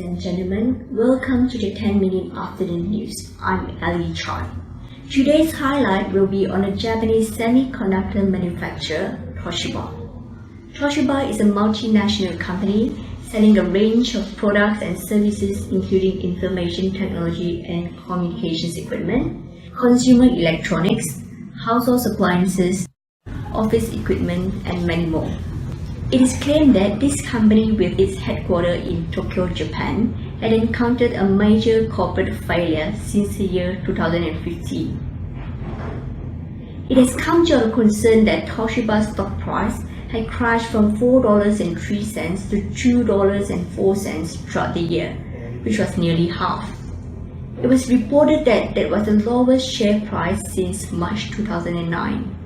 and gentlemen, welcome to the 10-minute afternoon news. I'm Ali Choi. Today's highlight will be on the Japanese semiconductor manufacturer Toshiba. Toshiba is a multinational company selling a range of products and services including information technology and communications equipment, consumer electronics, household appliances, office equipment, and many more. It is claimed that this company, with its headquarters in Tokyo, Japan, had encountered a major corporate failure since the year 2015. It has come to a concern that Toshiba's stock price had crashed from $4.03 to $2.04 throughout the year, which was nearly half. It was reported that that was the lowest share price since March 2009.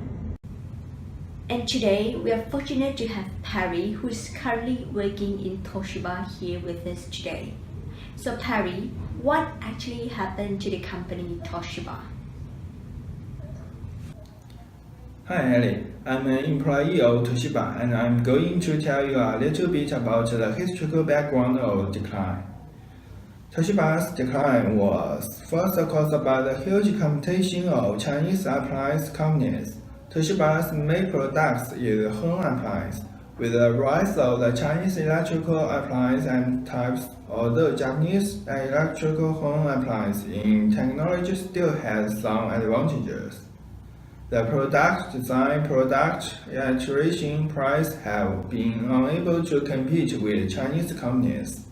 And today, we are fortunate to have Perry, who is currently working in Toshiba, here with us today. So Perry, what actually happened to the company Toshiba? Hi Ellie, I'm an employee of Toshiba and I'm going to tell you a little bit about the historical background of decline. Toshiba's decline was first caused by the huge competition of Chinese appliance companies. Toshiba's main product is home appliance. With the rise of the Chinese electrical appliance and types, although Japanese electrical home appliance in technology still has some advantages. The product design, product iteration, price have been unable to compete with Chinese companies.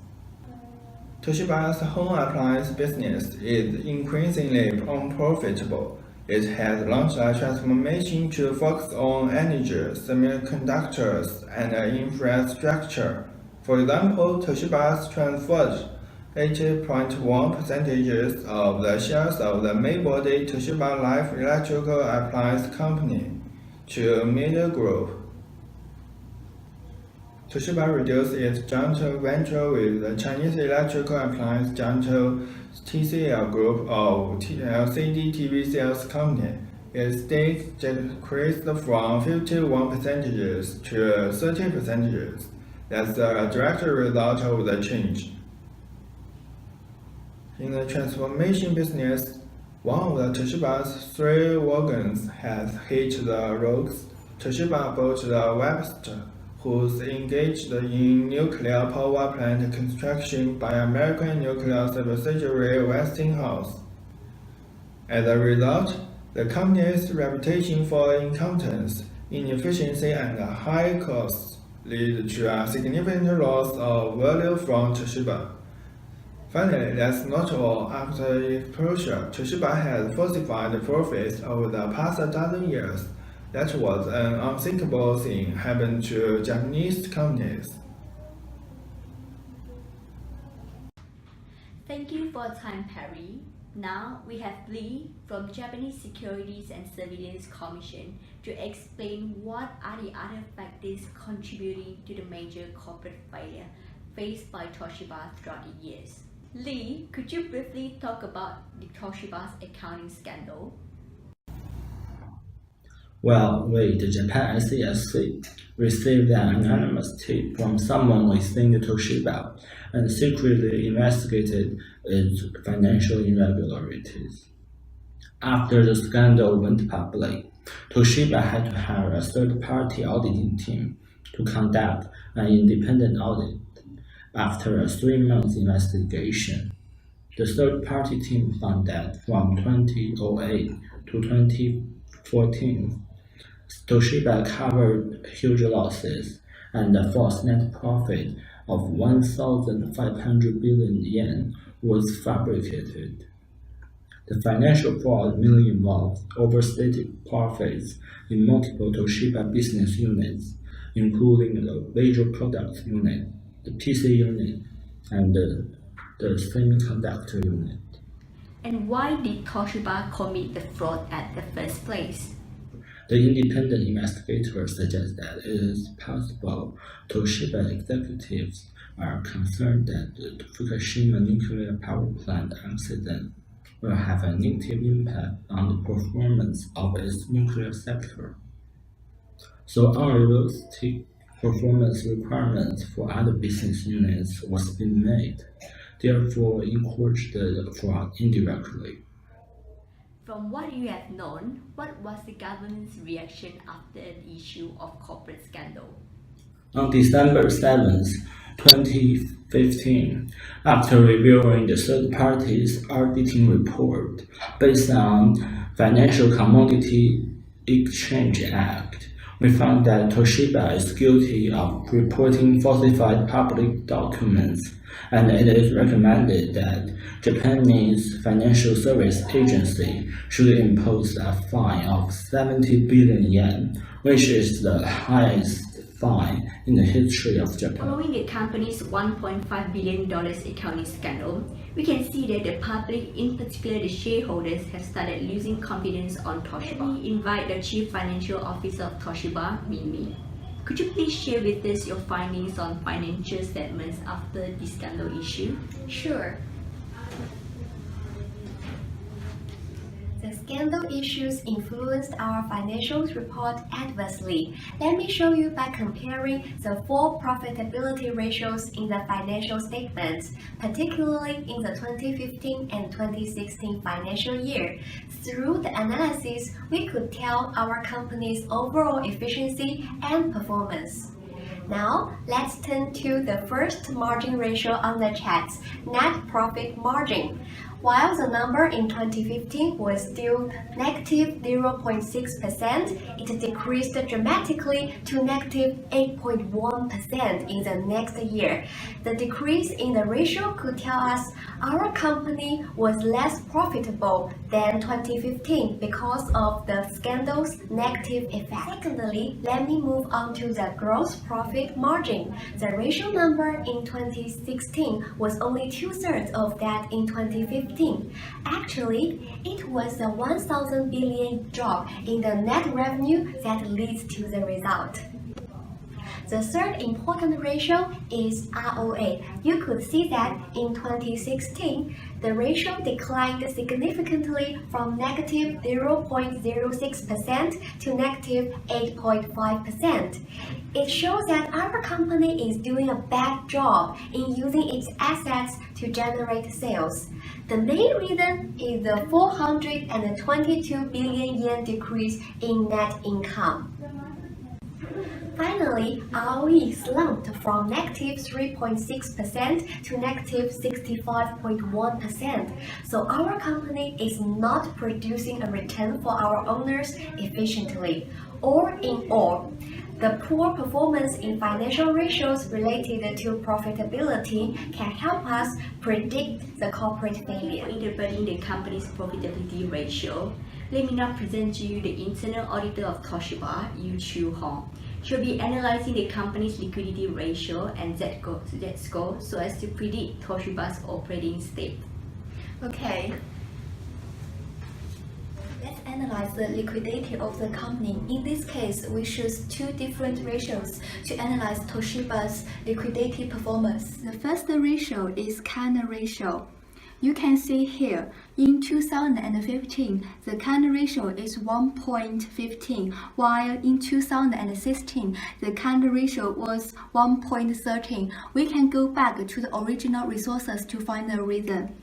Toshiba's home appliance business is increasingly unprofitable. It has launched a transformation to focus on energy, semiconductors, and infrastructure. For example, Toshiba transferred 80.1% of the shares of the main-body Toshiba Life Electrical Appliance Company to Media Group. Toshiba reduced its joint venture with the Chinese electrical appliance giant TCL Group of LCD TV sales company. Its stake decreased from 51% to 30%. That's a direct result of the change. In the transformation business, one of the Toshiba's three wagons has hit the rocks. Toshiba bought the Webster, who's engaged in nuclear power plant construction by American nuclear subsidiary Westinghouse. As a result, the company's reputation for incompetence, inefficiency, and high costs lead to a significant loss of value from Toshiba. Finally, that's not all. After exposure, Toshiba has falsified profits over the past dozen years. That was an unthinkable thing happened to Japanese companies. Thank you for your time, Perry. Now we have Lee from Japanese Securities and Surveillance Commission to explain what are the other factors contributing to the major corporate failure faced by Toshiba throughout the years. Lee, could you briefly talk about the Toshiba's accounting scandal? Well, the Japan SCSC received an anonymous tip from someone within the Toshiba and secretly investigated its financial irregularities. After the scandal went public, Toshiba had to hire a third-party auditing team to conduct an independent audit. After a 3-month investigation, the third-party team found that from 2008 to 2014, Toshiba covered huge losses and a false net profit of 1,500 billion yen was fabricated. The financial fraud mainly involved overstated profits in multiple Toshiba business units, including the major products unit, the PC unit, and the semiconductor unit. And why did Toshiba commit the fraud at the first place? The independent investigators suggest that it is possible Toshiba executives are concerned that the Fukushima nuclear power plant accident will have a negative impact on the performance of its nuclear sector. So unrealistic performance requirements for other business units was being made. therefore encouraged the fraud indirectly. From what you have known, what was the government's reaction after the issue of corporate scandal? On December 7, 2015, after reviewing the third party's auditing report based on Financial Commodity Exchange Act, we found that Toshiba is guilty of reporting falsified public documents, and it is recommended that Japanese Financial Service Agency should impose a fine of 70 billion yen, which is the highest fine in the history of Japan. Following the company's $1.5 billion accounting scandal, we can see that the public, in particular the shareholders, have started losing confidence on Toshiba. Let me invite the Chief Financial Officer of Toshiba, Mimi. Could you please share with us your findings on financial statements after the scandal issue? Sure. The scandal issues influenced our financials report adversely. Let me show you by comparing the 4 profitability ratios in the financial statements, particularly in the 2015 and 2016 financial year. Through the analysis, we could tell our company's overall efficiency and performance. Now, let's turn to the first margin ratio on the chart, net profit margin. While the number in 2015 was still negative 0.6%, it decreased dramatically to negative 8.1% in the next year. The decrease in the ratio could tell us our company was less profitable than 2015 because of the scandal's negative effect. Secondly, let me move on to the gross profit margin. The ratio number in 2016 was only 2/3 of that in 2015. Actually, it was a 1,000 billion drop in the net revenue that leads to the result. The third important ratio is ROA. You could see that in 2016, the ratio declined significantly from negative 0.06% to negative 8.5%. It shows that our company is doing a bad job in using its assets to generate sales. The main reason is the 422 billion yen decrease in net income. Finally, ROE slumped from negative 3.6% to negative 65.1%. So our company is not producing a return for our owners efficiently. All in all, the poor performance in financial ratios related to profitability can help us predict the corporate failure. For interpreting the company's profitability ratio, let me now present to you the internal auditor of Toshiba, Yu Chu-hong. She'll be analyzing the company's liquidity ratio and Z-score so as to predict Toshiba's operating state. Okay. Let's analyze the liquidity of the company. In this case, we choose 2 different ratios to analyze Toshiba's liquidity performance. The first ratio is current ratio. You can see here, in 2015, the current ratio is 1.15, while in 2016, the current ratio was 1.13. We can go back to the original resources to find the reason.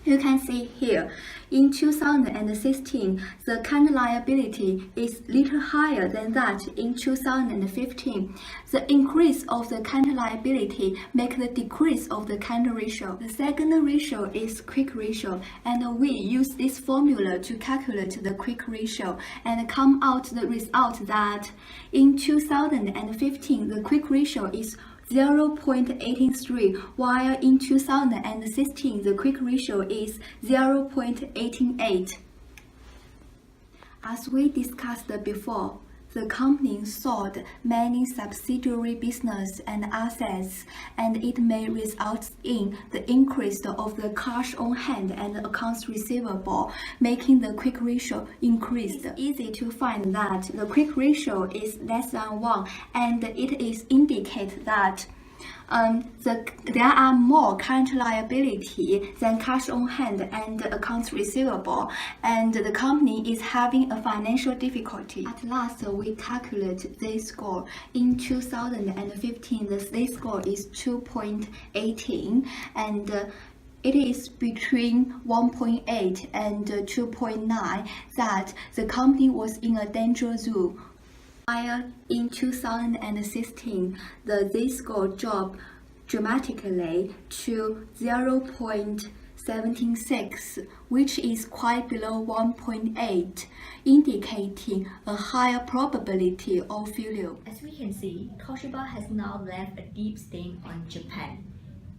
You can see here, in 2016, the current liability is little higher than that in 2015. The increase of the current liability makes the decrease of the current ratio. The second ratio is quick ratio, and we use this formula to calculate the quick ratio and come out the result that in 2015, the quick ratio is 0.83, while in 2016 the quick ratio is 0.88. As we discussed before, the company sold many subsidiary business and assets, and it may result in the increase of the cash on hand and accounts receivable, making the quick ratio increase. It's easy to find that the quick ratio is less than 1, and it is indicate that there are more current liability than cash on hand and accounts receivable, and the company is having a financial difficulty. At last, we calculate Z-score. In 2015, the Z-score is 2.18, and it is between 1.8 and 2.9 that the company was in a danger zone. While in 2016, the Z-score dropped dramatically to 0.76, which is quite below 1.8, indicating a higher probability of failure. As we can see, Toshiba has now left a deep stain on Japan.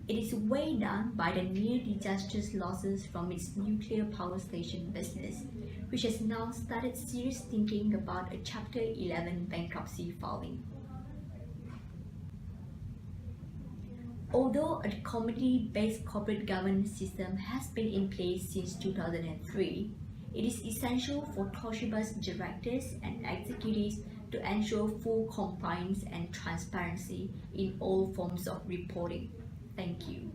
It is weighed down by the near disastrous losses from its nuclear power station business, which has now started serious thinking about a Chapter 11 bankruptcy filing. Although a committee-based corporate governance system has been in place since 2003, it is essential for Toshiba's directors and executives to ensure full compliance and transparency in all forms of reporting. Thank you.